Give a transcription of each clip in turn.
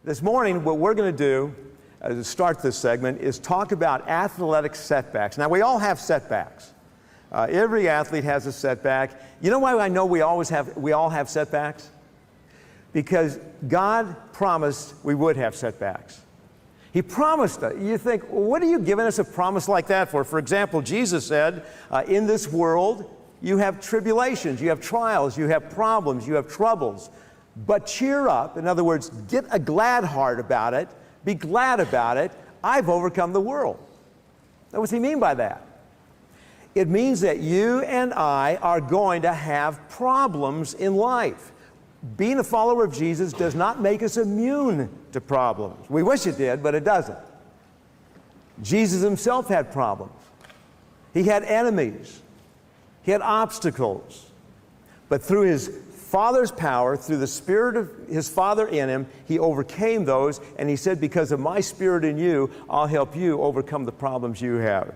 This morning, what we're going to do to start this segment is talk about athletic setbacks. Now, we all have setbacks. Every athlete has a setback. You know why I know we all have setbacks? Because God promised we would have setbacks. He promised it. You think, well, what are you giving us a promise like that for? For example, Jesus said, in this world, you have tribulations, you have trials, you have problems, you have troubles. But cheer up. In other words, get a glad heart about it. Be glad about it. I've overcome the world. Now, what does he mean by that? It means that you and I are going to have problems in life. Being a follower of Jesus does not make us immune to problems. We wish it did, but it doesn't. Jesus himself had problems. He had enemies. He had obstacles. But through his Father's power, through the Spirit of his Father in him, he overcame those, and he said, because of my Spirit in you, I'll help you overcome the problems you have.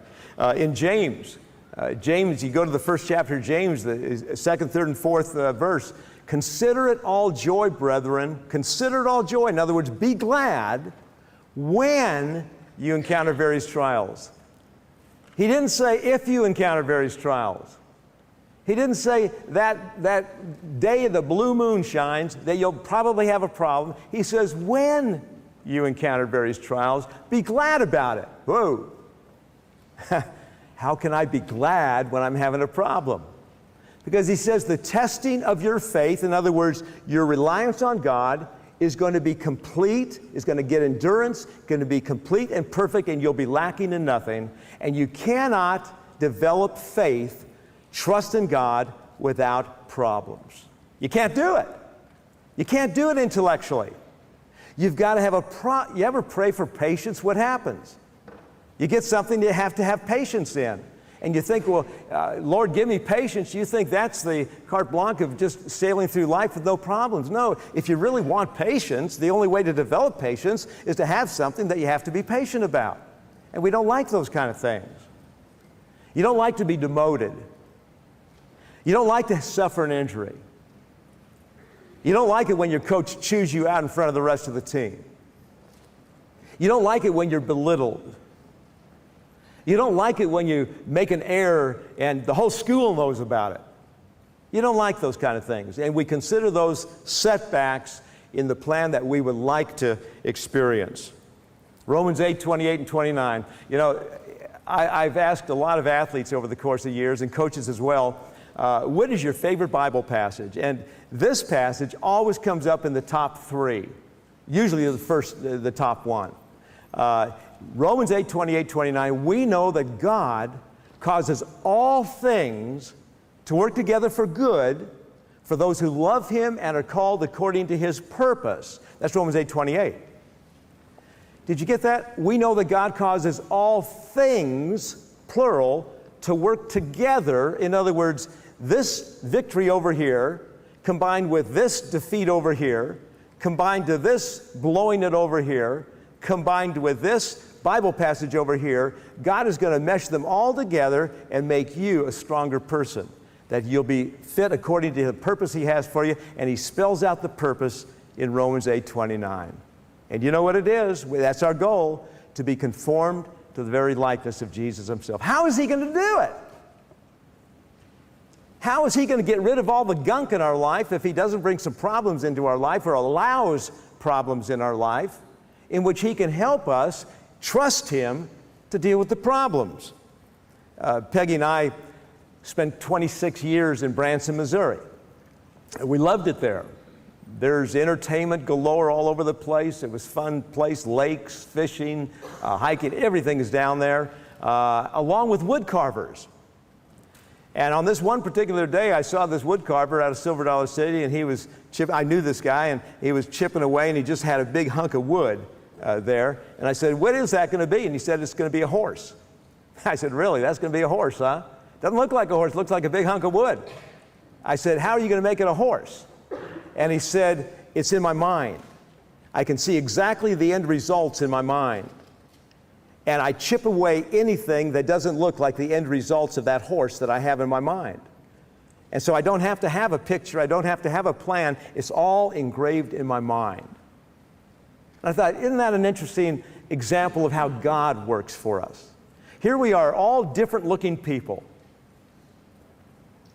In James, you go to the first chapter of James, the second, third, and fourth verse, consider it all joy, brethren. Consider it all joy. In other words, be glad when you encounter various trials. He didn't say if you encounter various trials. He didn't say that day the blue moon shines, that you'll probably have a problem. He says, when you encounter various trials, be glad about it. Whoa. How can I be glad when I'm having a problem? Because he says the testing of your faith, in other words, your reliance on God, is going to be complete, is going to get endurance, going to be complete and perfect, and you'll be lacking in nothing. And you cannot develop faith, trust in God, without problems. You can't do it. You can't do it intellectually. You've got to have you ever pray for patience? What happens? You get something you have to have patience in. And you think, well, Lord, give me patience. You think that's the carte blanche of just sailing through life with no problems. No, if you really want patience, the only way to develop patience is to have something that you have to be patient about. And we don't like those kind of things. You don't like to be demoted. You don't like to suffer an injury. You don't like it when your coach chews you out in front of the rest of the team. You don't like it when you're belittled. You don't like it when you make an error and the whole school knows about it. You don't like those kind of things. And we consider those setbacks in the plan that we would like to experience. Romans 8, 28 and 29. You know, I've asked a lot of athletes over the course of years, and coaches as well, what is your favorite Bible passage? And this passage always comes up in the top three, usually the top one. Romans 8, 28, 29, we know that God causes all things to work together for good for those who love him and are called according to his purpose. That's Romans 8, 28. Did you get that? We know that God causes all things, plural, to work together. In other words, this victory over here, combined with this defeat over here, combined to this blowing it over here, combined with this Bible passage over here, God is going to mesh them all together and make you a stronger person, that you'll be fit according to the purpose he has for you, and he spells out the purpose in Romans 8:29. And you know what it is? That's our goal, to be conformed to the very likeness of Jesus himself. How is he going to do it? How is he going to get rid of all the gunk in our life if he doesn't bring some problems into our life or allows problems in our life in which he can help us trust him to deal with the problems? Peggy and I spent 26 years in Branson, Missouri. We loved it there. There's entertainment galore all over the place. It was a fun place, lakes, fishing, hiking, everything is down there, along with wood carvers. And on this one particular day, I saw this wood carver out of Silver Dollar City, and he was I knew this guy, and he was chipping away, and he just had a big hunk of wood there. And I said, what is that going to be? And he said, it's going to be a horse. I said, really? That's going to be a horse, huh? Doesn't look like a horse. Looks like a big hunk of wood. I said, how are you going to make it a horse? And he said, it's in my mind. I can see exactly the end results in my mind. And I chip away anything that doesn't look like the end results of that horse that I have in my mind. And so I don't have to have a picture. I don't have to have a plan. It's all engraved in my mind. And I thought, isn't that an interesting example of how God works for us? Here we are, all different looking people.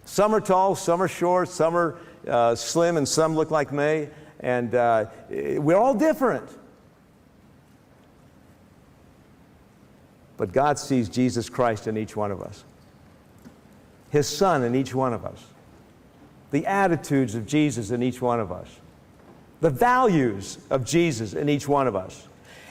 Some are tall, some are short, some are slim, and some look like me. And we're all different. But God sees Jesus Christ in each one of us, His Son in each one of us, the attitudes of Jesus in each one of us, the values of Jesus in each one of us.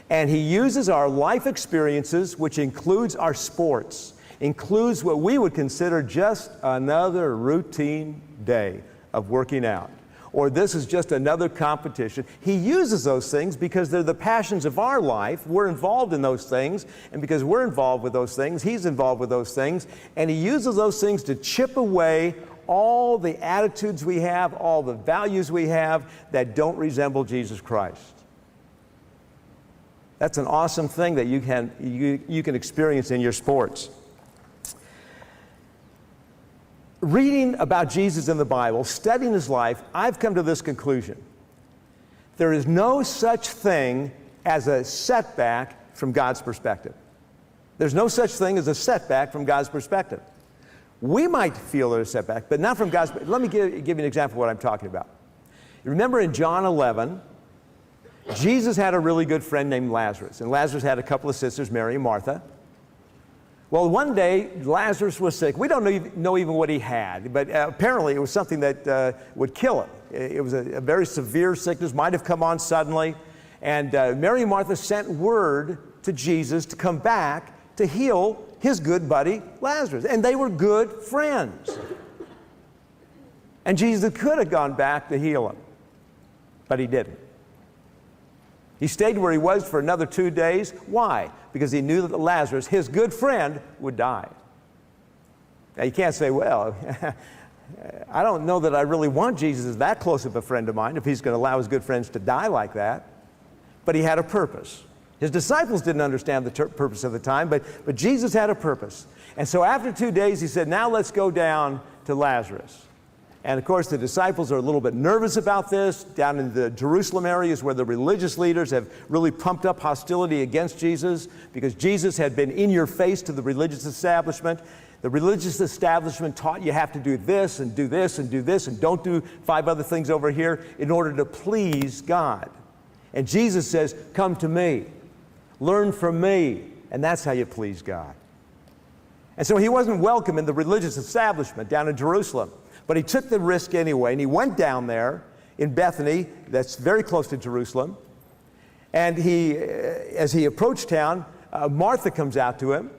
And He uses our life experiences, which includes our sports, includes what we would consider just another routine day of working out, or this is just another competition. He uses those things because they're the passions of our life. We're involved in those things, and because we're involved with those things, He's involved with those things, and He uses those things to chip away all the attitudes we have, all the values we have that don't resemble Jesus Christ. That's an awesome thing that you can experience in your sports. Reading about Jesus in the Bible, studying His life, I've come to this conclusion. There is no such thing as a setback from God's perspective. There's no such thing as a setback from God's perspective. We might feel there's a setback, but not from God's perspective. Let me give you an example of what I'm talking about. You remember in John 11, Jesus had a really good friend named Lazarus, and Lazarus had a couple of sisters, Mary and Martha. Well, one day, Lazarus was sick. We don't know even what he had, but apparently it was something that would kill him. It was a very severe sickness, might have come on suddenly. And Mary and Martha sent word to Jesus to come back to heal his good buddy, Lazarus. And they were good friends. And Jesus could have gone back to heal him, but He didn't. He stayed where he was for another 2 days. Why? Because he knew that Lazarus, his good friend, would die. Now you can't say, well, I don't know that I really want Jesus as that close of a friend of mine if He's going to allow His good friends to die like that. But He had a purpose. His disciples didn't understand the purpose of the time, but Jesus had a purpose. And so after 2 days, He said, now let's go down to Lazarus. And of course, the disciples are a little bit nervous about this. Down in the Jerusalem areas where the religious leaders have really pumped up hostility against Jesus because Jesus had been in your face to the religious establishment. The religious establishment taught you have to do this and do this and do this and don't do 5 other things over here in order to please God. And Jesus says, come to me, learn from me, and that's how you please God. And so He wasn't welcome in the religious establishment down in Jerusalem. But He took the risk anyway, and He went down there in Bethany, that's very close to Jerusalem. And as he approached town, Martha comes out to him,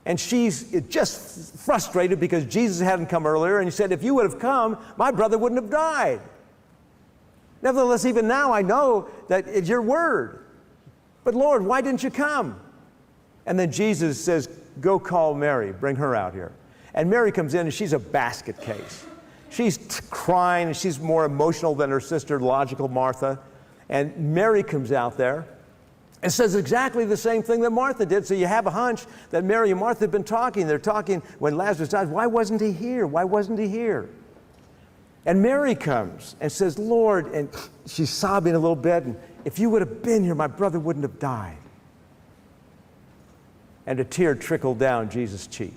and she's just frustrated because Jesus hadn't come earlier, and He said, if you would have come, my brother wouldn't have died. Nevertheless, even now I know that it's your word. But Lord, why didn't you come? And then Jesus says, go call Mary, bring her out here. And Mary comes in, and she's a basket case. She's crying, and she's more emotional than her sister, logical Martha. And Mary comes out there and says exactly the same thing that Martha did. So you have a hunch that Mary and Martha have been talking. They're talking when Lazarus died. Why wasn't he here? Why wasn't he here? And Mary comes and says, Lord, and she's sobbing a little bit, and if you would have been here, my brother wouldn't have died. And a tear trickled down Jesus' cheek.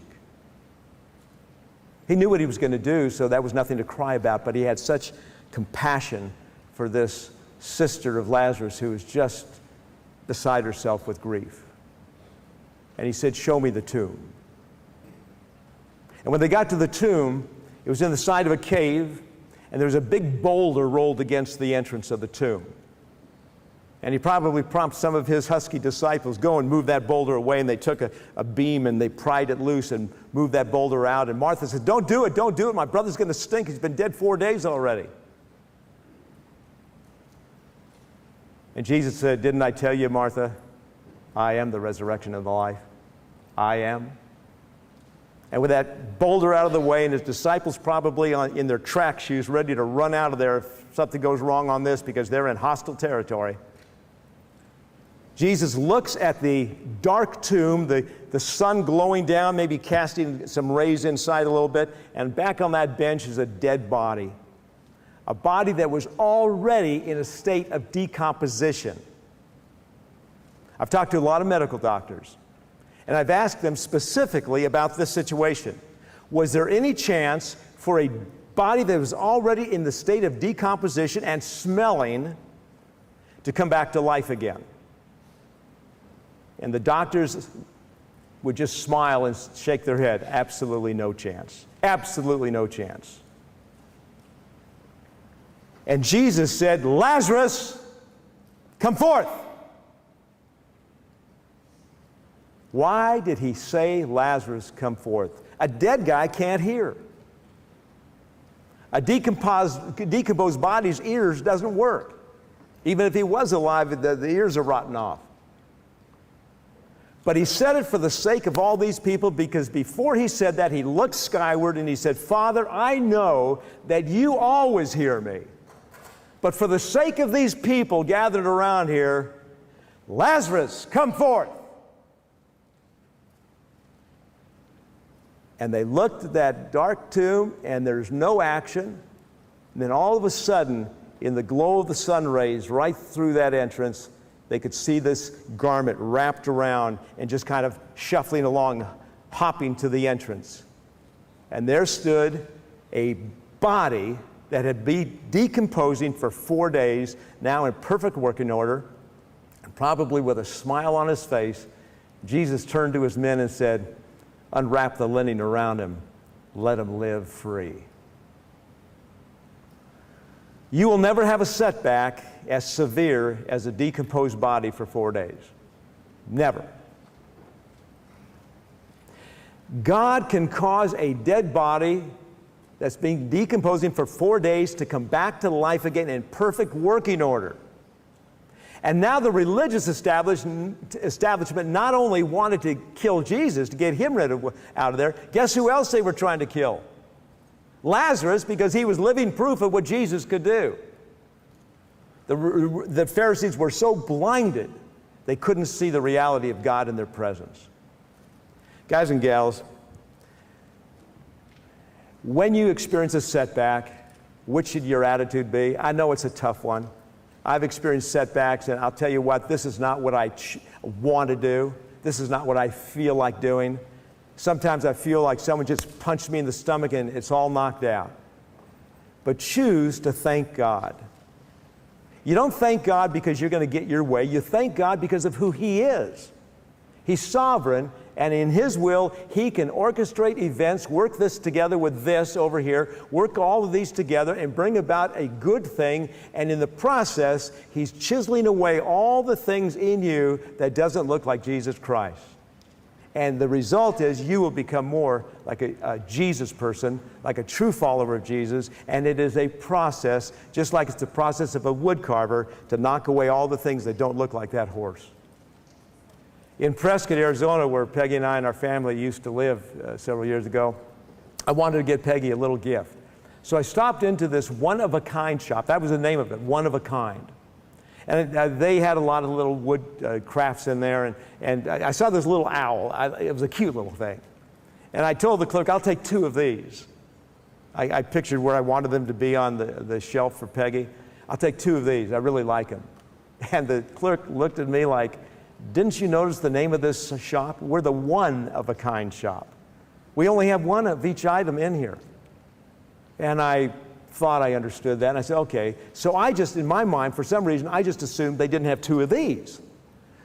He knew what He was going to do, so that was nothing to cry about, but He had such compassion for this sister of Lazarus who was just beside herself with grief. And He said, show me the tomb. And when they got to the tomb, it was in the side of a cave, and there was a big boulder rolled against the entrance of the tomb. And He probably prompted some of His husky disciples, go and move that boulder away. And they took a beam and they pried it loose and moved that boulder out. And Martha said, don't do it, don't do it. My brother's going to stink. He's been dead 4 days already. And Jesus said, didn't I tell you, Martha, I am the resurrection and the life. I am. And with that boulder out of the way, and His disciples probably in their track shoes ready to run out of there if something goes wrong on this because they're in hostile territory, Jesus looks at the dark tomb, the sun glowing down, maybe casting some rays inside a little bit, and back on that bench is a dead body. A body that was already in a state of decomposition. I've talked to a lot of medical doctors, and I've asked them specifically about this situation. Was there any chance for a body that was already in the state of decomposition and smelling to come back to life again? And the doctors would just smile and shake their head. Absolutely no chance. Absolutely no chance. And Jesus said, Lazarus, come forth. Why did he say, Lazarus, come forth? A dead guy can't hear. A decomposed body's ears doesn't work. Even if he was alive, the ears are rotten off. But he said it for the sake of all these people, because before he said that, he looked skyward and he said, Father, I know that you always hear me. But for the sake of these people gathered around here, Lazarus, come forth. And they looked at that dark tomb, and there's no action. And then all of a sudden, in the glow of the sun rays right through that entrance, they could see this garment wrapped around and just kind of shuffling along, hopping to the entrance. And there stood a body that had been decomposing for 4 days, now in perfect working order, and probably with a smile on his face. Jesus turned to his men and said, unwrap the linen around him, let him live free. You will never have a setback as severe as a decomposed body for 4 days. Never. God can cause a dead body that's been decomposing for 4 days to come back to life again in perfect working order. And now the religious establishment not only wanted to kill Jesus, to get him out of there, guess who else they were trying to kill? Lazarus, because he was living proof of what Jesus could do. The Pharisees were so blinded, they couldn't see the reality of God in their presence. Guys and gals, when you experience a setback, what should your attitude be? I know it's a tough one. I've experienced setbacks, and I'll tell you what, this is not what I want to do. This is not what I feel like doing. Sometimes I feel like someone just punched me in the stomach and it's all knocked out. But choose to thank God. You don't thank God because you're going to get your way. You thank God because of who He is. He's sovereign, and in His will, He can orchestrate events, work this together with this over here, work all of these together and bring about a good thing. And in the process, He's chiseling away all the things in you that doesn't look like Jesus Christ. And the result is you will become more like a Jesus person, like a true follower of Jesus. And it is a process, just like it's the process of a wood carver, to knock away all the things that don't look like that horse. In Prescott, Arizona, where Peggy and I and our family used to live several years ago, I wanted to get Peggy a little gift. So I stopped into this one-of-a-kind shop. That was the name of it, One of a Kind. And they had a lot of little wood crafts in there. And I saw this little owl. It was a cute little thing. And I told the clerk, I'll take 2 of these. I pictured where I wanted them to be on the shelf for Peggy. I'll take 2 of these. I really like them. And the clerk looked at me like, didn't you notice the name of this shop? We're the one-of-a-kind shop. We only have 1 of each item in here. And I thought I understood that, and I said, okay. So I just, in my mind, for some reason, I just assumed they didn't have 2 of these.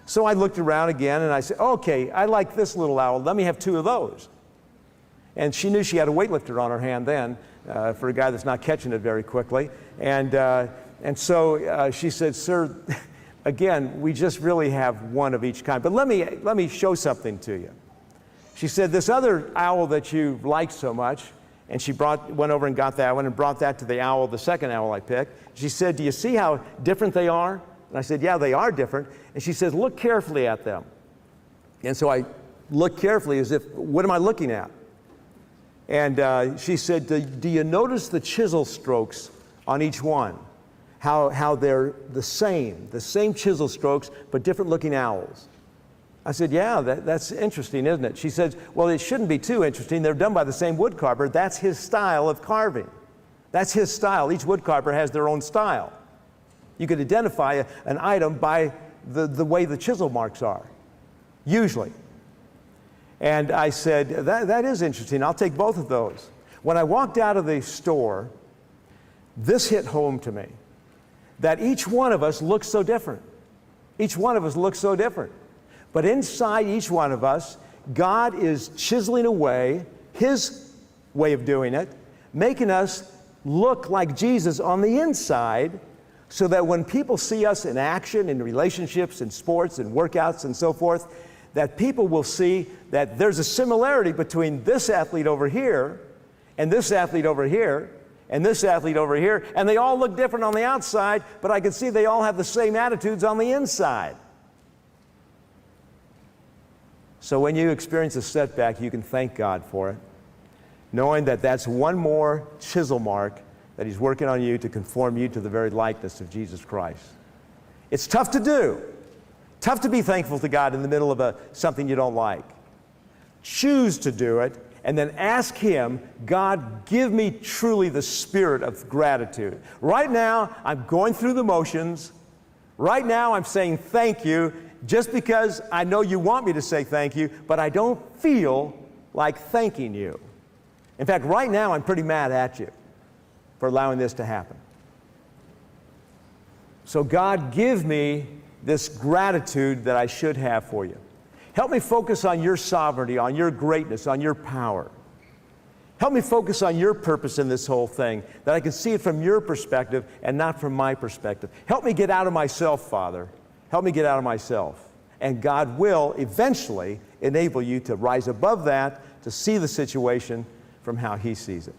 So I looked around again, and I said, okay, I like this little owl. Let me have 2 of those. And she knew she had a weightlifter on her hand then, for a guy that's not catching it very quickly. And so she said, sir, again, we just really have 1 of each kind. But let me show something to you. She said, this other owl that you like so much, and she went over and got that one and brought that to the owl, the second owl I picked. She said, do you see how different they are? And I said, yeah, they are different. And she says, look carefully at them. And so I looked carefully as if, what am I looking at? And she said, do you notice the chisel strokes on each one? How they're the same chisel strokes, but different looking owls. I said, yeah, that's interesting, isn't it? She said, well, it shouldn't be too interesting. They're done by the same wood carver. That's his style of carving. That's his style. Each wood carver has their own style. You could identify an item by the way the chisel marks are, usually. And I said, that is interesting. I'll take both of those. When I walked out of the store, this hit home to me, that each one of us looks so different. Each one of us looks so different. But inside each one of us, God is chiseling away His way of doing it, making us look like Jesus on the inside, so that when people see us in action, in relationships, in sports, in workouts, and so forth, that people will see that there's a similarity between this athlete over here, and this athlete over here, and this athlete over here, and they all look different on the outside, but I can see they all have the same attitudes on the inside. So when you experience a setback, you can thank God for it, knowing that that's one more chisel mark that He's working on you to conform you to the very likeness of Jesus Christ. It's tough to do. Tough to be thankful to God in the middle of something you don't like. Choose to do it, and then ask Him, God, give me truly the spirit of gratitude. Right now, I'm going through the motions. Right now, I'm saying thank you just because I know you want me to say thank you, but I don't feel like thanking you. In fact, right now, I'm pretty mad at you for allowing this to happen. So God, give me this gratitude that I should have for you. Help me focus on your sovereignty, on your greatness, on your power. Help me focus on your purpose in this whole thing, that I can see it from your perspective and not from my perspective. Help me get out of myself, Father. Help me get out of myself. And God will eventually enable you to rise above that, to see the situation from how He sees it.